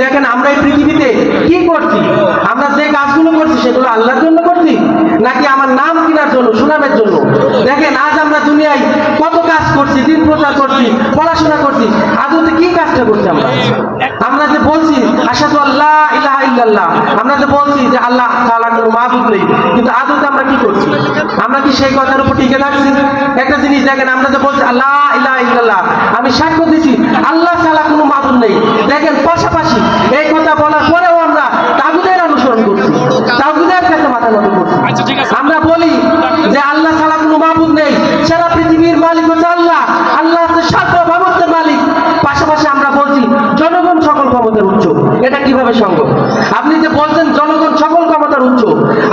দেখেন আমরা এই পৃথিবীতে কি করছি, আমরা যে কাজগুলো করছি সেগুলো আল্লাহর জন্য করছি নাকি আমার নাম কেনার জন্য, সুনামের জন্য? দেখেন আজ আমরা দুনিয়ায় কত কাজ করছি, দিন প্রচার করছি, পড়াশোনা করছি, আদতে কি কাজটা করছি আমরা? আমরা যে বলছি আশহাদু আল্লা ইলাহা ইল্লাল্লাহ, আমরা যে বলছি যে আল্লাহ তাআলা কোনো মাবুদ নেই, কিন্তু আদতে আমরা কি করছি? আমরা কি সেই কথার উপর টিকে থাকছি? একটা জিনিস দেখেন, আমরা যে বলছি আল্লাহ ইলাহা ইল্লাল্লাহ, আমি সাক্ষ্য দিছি আল্লাহ ছাড়া কোনো মাবুদ নেই, দেখেন পাশাপাশি এই কথা বলার পরেও আমরা তাগুতের অনুসরণ করছি, তাগুতের কাছে মাথা নত করছি। আমরা বলি যে আল্লাহ ছাড়া কোনো মাবুদ নেই, সারা পৃথিবীর মালিক হচ্ছে আল্লাহ, আল্লাহ হচ্ছে সার্বভৌমত্বের মালিক, পাশাপাশি আমরা বলছি জনগণ সকল ক্ষমতার উৎস। এটা কিভাবে সম্ভব? আপনি যে বলছেন জনগণ সকল ক্ষমতার উৎস,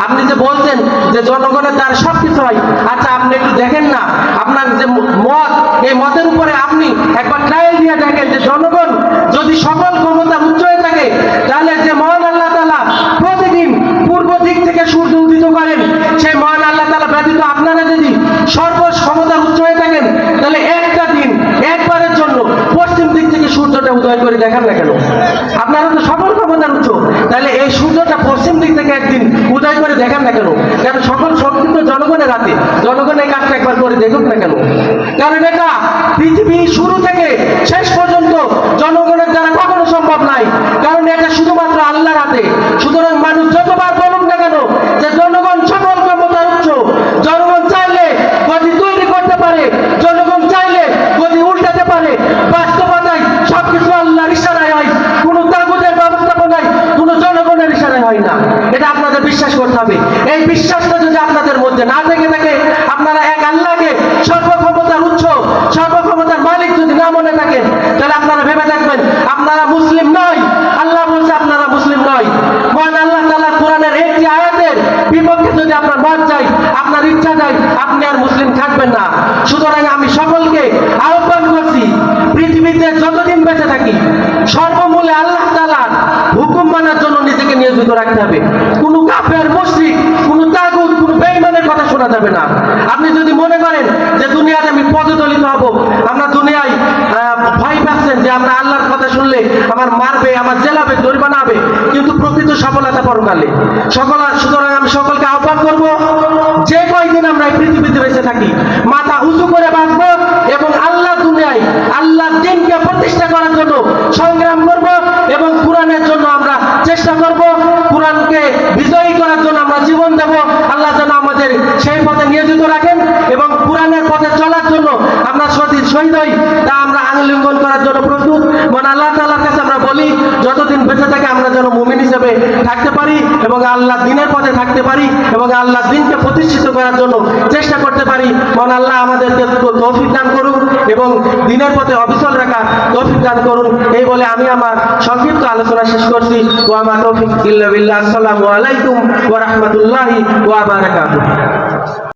আপনি যে বলছেন যে জনগণের দ্বারা সবকিছু হয়, আচ্ছা আপনি একটু দেখেন না আপনার যে মত, এই মতের উপরে আপনি একবার ট্রায়াল দিয়ে দেখেন যে জনগণ যদি সকল ক্ষমতার উৎস হয়ে থাকে, তাহলে যে মহান আল্লাহ তাআলা প্রতিদিন পূর্ব দিক থেকে সূর্য উদিত করেন, সেই মহান আল্লাহ তাআলা ব্যতীত আপনারা যদি সর্ব ক্ষমতার উৎস হয়ে থাকেন, তাহলে একটা দিন একবারের জন্য পশ্চিম দিক থেকে সূর্যটা উদয় করে দেখান না কেন? আপনারা তো সকল ক্ষমতার উৎস, তাহলে এই সূর্যটা পশ্চিম দিক থেকে একদিন উদয় করে দেখান না কেন? কারণ সকল শক্তি তো জনগণের হাতে, জনগণ এই কাজটা একবার করে দেখুক না কেন? কারণ এটা পৃথিবী শুরু থেকে শেষ পর্যন্ত জনগণের দ্বারা কখনো সম্ভব নাই, কারণ এটা শুধুমাত্র আল্লাহর হাতে। সুতরাং মানুষ যতবার বলুক না কেন যে জনগণ সকল ক্ষমতার উৎস, জনগণ চাইলে গতি তৈরি করতে পারে, জনগণ চাইলে গতি উল্টাতে পারে, বাস্তবতায় সবকিছু আল্লাহর ইশারায় হয়, কোনো তাগুতের ব্যবস্থাপনায়, কোনো জনগণের ইশারায় হয় না। এটা আপনাদের বিশ্বাস করতে হবে। এই বিশ্বাসটা যদি আপনাদের মধ্যে না থেকে থাকে, আপনারা এক আল্লাহকে সর্বক্ষমতার উৎস, সর্বক্ষমতার মালিক যদি না মনে থাকেন, তাহলে আপনারা ভেবে থাকবেন আপনারা মুসলিম নয়। আল্লাহ বলছে আপনারা মুসলিম নয়। মহান আল্লাহ তাআলা কোরআনের একটি আয়াতের বিপক্ষে যদি আপনার মত চাই, আপনার ইচ্ছা চাই, আপনি আর মুসলিম থাকবেন না। সুতরাং আমি সকলকে আহ্বান করছি, পৃথিবীতে যতদিন বেঁচে থাকি সর্বমূলে আল্লাহ তাআলার হুকুম মানার জন্য নিজেকে নিয়োজিত রাখতে হবে। কোনো কাফের, মুশরিক, কোনো তাগুত, কোনো বেঈমানের কথা শোনা যাবে না। আপনি যদি মনে করেন যে দুনিয়াতে আমি পদদলিত হব, আমরা দুনিয়ায় ভয় পাচ্ছেন যে আমরা আল্লাহর কথা শুনলে আমার মারবে, আমার জেলাবে, জরিমানা হবে, কিন্তু প্রকৃত সফলতা পরকালে। সুতরাং আমি সকলকে আহ্বান করব, যে কয়দিন আমরা এই পৃথিবীতে বেঁচে থাকি মাথা উঁচু করে বাঁচবো এবং আল্লাহ দুনিয়ায় আল্লাহর দ্বীনকে প্রতিষ্ঠা করার জন্য সংগ্রাম করব এবং কোরআনের জন্য আমরা চেষ্টা করব, কোরআনকে বিজয়ী করার জন্য আমরা জীবন দেব। আল্লাহ যেন আমাদের সেই পথে নিয়োজিত রাখেন এবং কোরআনের পথে চলার জন্য আমরা শহীদ হই, তা আমরা আলিঙ্গন করার জন্য প্রস্তুত। মানে আল্লাহ তাআলার কাছে আমরা বলি যতদিন বেঁচে থাকে আমরা যেন মুমিন হিসেবে থাকতে পারি এবং আল্লাহ দ্বীনের পথে থাকতে পারি এবং আল্লাহ দ্বীনকে প্রতিষ্ঠিত করার জন্য চেষ্টা করতে পারি। মানে আল্লাহ আমাদেরকে তৌফিক দান করুন এবং দ্বীনের পথে অবিচল রাখা তৌফিক দান করুন। এই বলে আমি আমার সংক্ষিপ্ত আলোচনা শেষ করছি। ওয়া মা তৌফিক ইল্লা বিল্লাহ। আসসালামু আলাইকুম ওয়া রাহমাতুল্লাহি ওয়া বারাকাতুহু।